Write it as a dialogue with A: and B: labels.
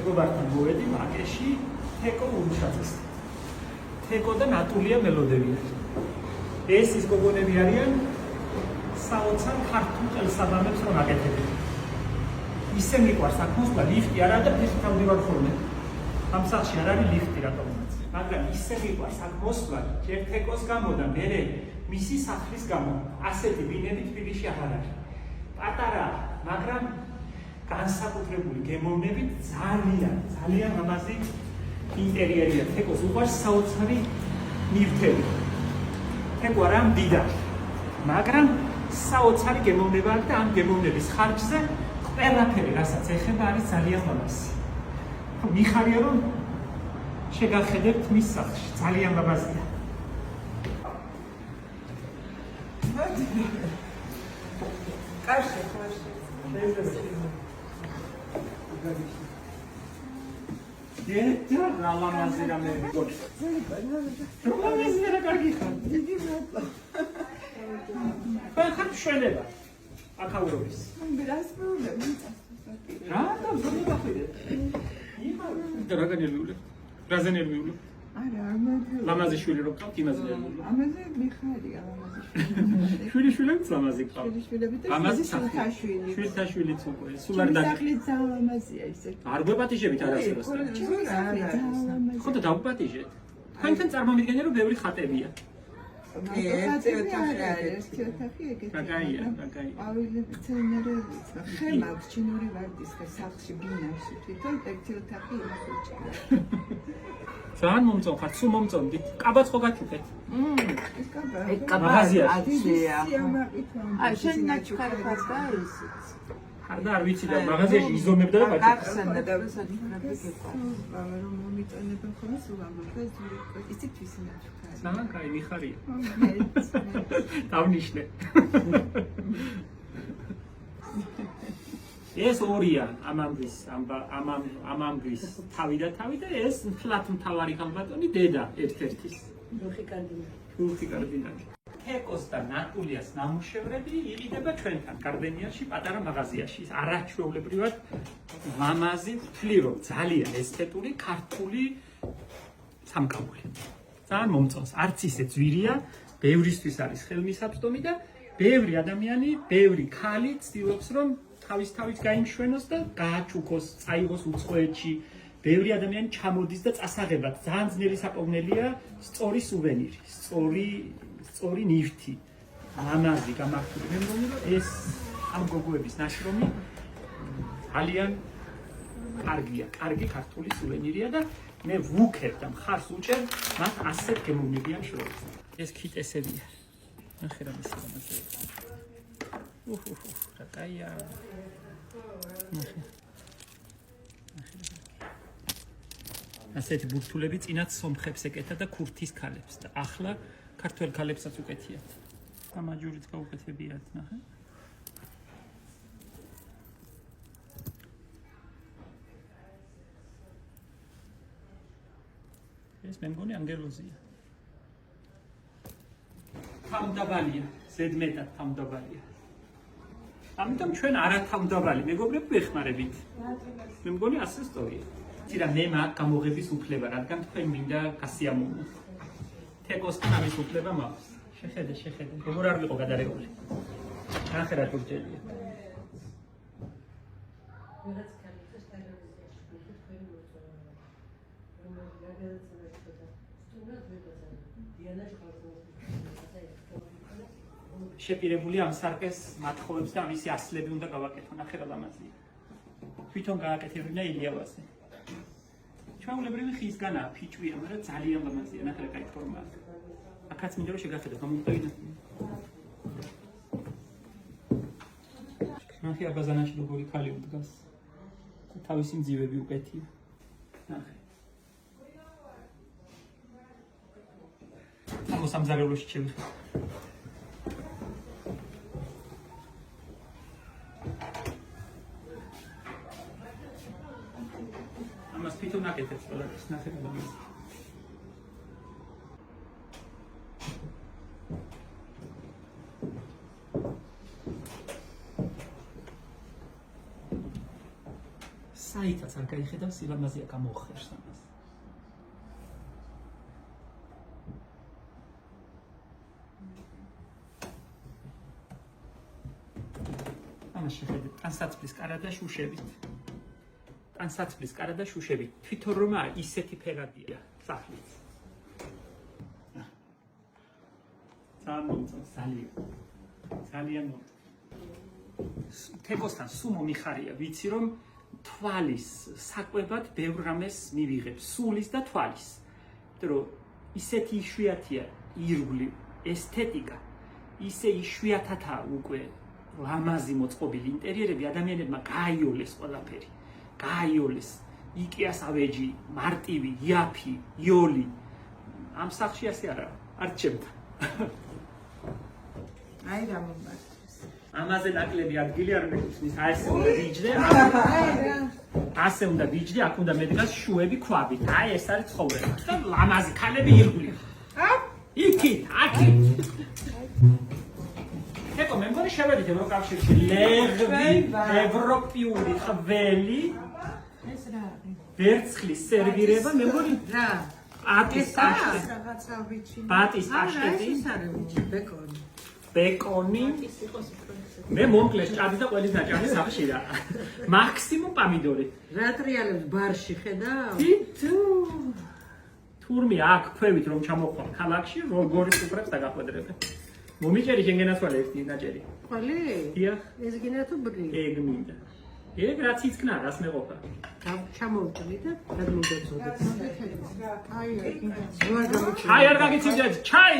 A: მეგობართან მოვედი ვაკეში თეკო ურჩაძეს. თეკო და ნატულია მელოდებია. ეს ის გოგონები არიან საოცარ ქართულ ყელსაბამებს რომ აკეთებენ. ისე მიყვარს აქ მოსვლა ლიფტი არა და ფეხით ავდივარ ხოლმე. ამ სახლში არ არის ლიფტი რატომაც. მაგრამ ისე მიყვარს აქ მოსვლა ჯერ თეკოს გამო და მერე მისი სახლის გამო. ასეთი ბინები თბილისში აღარ არის. პატარა, მაგრამ განსაკუთრებული გემოვნებით ძალიან ლამაზი ინტერიერია. თეკოს უყვარს საოცარი ნივთები. თეკო არა მდიდარი, მაგრამ საოცარი გემოვნება აქვს და ამ გემოვნების ხარჯზე ყველაფერი, რასაც ეხება, არის ძალიან ლამაზი. მიხარია რომ შეგახედებთ მის სახლში, ძალიან ლამაზია.
B: კარში.
A: დედა ლამაზი რამე გქონდა. ლამაზი რა კარგი ხარ.
B: დიდი მადლობა.
A: ხარ შველება. აკაურობის.
B: რას პრობლემა?
A: რა და ზოგი გახიდე. და რა განერვიულებ? რაზე ნერვიულებ?
B: არა, არ მოგეძლო.
A: ლამაზი შვილი რო გყავთ, იმაზე ნერვიულებ.
B: ამაზე მიხარია ლამაზი შვილი.
A: შვილიშვილებიც ლამაზი გყავთ.
B: შვილიშვილები და შვილთაშვილი.
A: შვილთაშვილიც უკვე. სულ არ და
B: სახლი ძალიან ლამაზია ისე.
A: არ გვეპატიჟებით არასდროს. ხო და დავუპატიჟეთ. თქვენთან წარმომიდგენია რომ ბევრი ხატებია.
B: ერთი ოთახი ეგეთი.
A: კაკაია.
B: ყვავილები ცენერებიც. ხემავთ ჩინური ვარდის სახლში ბინაში თვითონ ერთი ოთახი იმას უჭირავს.
A: ძალიან მომწონხარ, სულ მომწონდით. კაბაც ხო გაკეთეთ?
B: ეს კაბა.
A: მაღაზიაში.
B: ადიდია. აი შენ ნაჩქარი ხარ და ისიც.
A: არ და არ ვიცი და მაღაზიაში იზომებდა და ბაჭი.
B: ახსენდა და ვისადიფრები გეყვა. რომ მომიტანება ხოლმე სულ ამბობ და ისიც ვისინაჩქარი.
A: ძალიან კაი მიხარია. დავნიშნე. ეს ორია ამამგრის თავი და ეს ფლათ მთავარი ხალბატონი დედა ერთ-ერთის. რუხი კარდინალი. თეკოს და ნატულიას ნამუშევრები იყიდება ჩვენთან გარდენიაში პატარა მაღაზიაში. არაჩვეულებრივად ლამაზი, ვთვლი რომ ძალიან ესთეტური ქართული სამკაული. ძალიან მომწონს. არც ისე ძვირია, ბევრისთვის არის ხელმისაწვდომი და ბევრი ადამიანი, ბევრი ქალი ცდილობს რომ თავის გაიმშვენოს და გააჩუქოს, წაიღოს უცხოეთში. ბევრი ადამიანი ჩამოდის და წასაღებად. ძალიან ძნელი საპოვნელია სწორი სუვენირი, სწორი ნივთი. ლამაზი გამართული. მე მგონი რომ ეს ამ გოგოების ნაშრომი ძალიან კარგია, კარგი ქართული სუვენირია და მე ვუქებ და მხარს უჭერ მათ ასეთ გემოვნებიან შრომებს. ეს ქიტესებია. ნახე რა მისია მასე. რა კაია. ნახე. ასეთი ბურთულები წინათ სომხებს ეკეთა და ქურთის ქალებს და ახლა ქართველ ქალებსაც უკეთიათ. გამაჯურიც გაუკეთებიათ, ნახე. ეს მე მგონი ანგელოზია. თავდაბალია, ზედმეტად თავდაბალია. ამიტომ ჩვენ არათავდაბალი მეგობრები ვეხმარებით. მე მგონი ასე სწორია. ცირა მე მაგ გამოღების უფლება, რადგან თქვენ მინდა გასიამოვნოთ. თეკოსთან ამის უფლება მაქვს. შეხედე. როგორ არ ვიყო გადარეული. ნახე რა თურჯელია. შეპირებული ამ სარკეს მათხოვებს და ამისი ასლები უნდა გავაკეთო. ნახე რა ლამაზია. თვითონ გააკეთებინა ილიავაზე. ჩვეულებრივი ხისგანაა, ფიჭვია, მაგრამ ძალიან ლამაზია. ნახე რა კაი ფორმაა. აქაც მინდა რომ შეგახედოთ, მომწონდა. ნახე აბაზანაში როგორი ქალი უდგას. თავისი მძივები უკეთია. ნახე. სამზარეულოში შევიხარ. ამას თვითონ აკეთებს ყველაფერს, ნახე რა ლამაზია. საითაც არ გაიხედავს, სილამაზეა გამოხერს ამას. ამას შეხედეთ, ტანსაცმლის კარა და შუშებით. ტანსაცმლის კარა და შუშებით. თვითონ რომ ისეთი ფერადია სახლიც. ძალიან თეკოსთან სულ მომიხარია, ვიცი რომ თვალის საკვებად ბევრ რამეს მივიღებ, სულის და თვალის. იმიტომ რომ ისეთი იშვიათია ირგვლივ ესთეტიკა, ისე იშვიათათაა უკვე ლამაზი მოწყობილი ინტერიერები, ადამიანებმა გააიოლეს ყველაფერი. გააიოლეს. იკეას ავეჯი, მარტივი, იაფი, იოლი. ამ სახლში ასე არა, არ ჩემთან.
B: აი რა მომართეს.
A: ამაზე ნაკლები ადგილი არ მეკუთვნის. ასე უნდა ვიჯდე, ასე უნდა ვიჯდე, აქ უნდა მედგას შუები ქვაბით. აი ეს არის ცხოვრება. და ლამაზი ქალები ირგვლივ. იქით, აქით. ეკო მე მგონი შევედით ევროკავშირში. ლეღვი, ევროპული ხველი.
B: ეს რა არის?
A: ვერცხლის სერვირება, მე მგონი
B: რა?
A: პატის პაშტეტი.
B: რაღაცა ვიცი.
A: პატის პაშტეტი.
B: ეს არის ბეკონი.
A: ბეკონი. მე მომკლეს ჭადი და ყველის ნაჭამი სახში რა. მაქსიმუმ პამიდორი.
B: რა ტრიალებს ბარში ხედავ?
A: თურმე აქ ქვევით რომ ჩამოხვალ ქალაქში, როგორი სუპრებს დაგახვედრებე. მომიჭერი შენგენაცვალე ერთი ნაჭერი.
B: ყოლი?
A: დიახ.
B: ეს გინდა თუ ბრი?
A: ეგ მინდა. ეგ რაც იცქნა, რას მეყოფა.
B: ჩამოვჭრი და გადმოგეწოდე. აი,
A: ჩაი არ გაგიცინდა, ჩაი!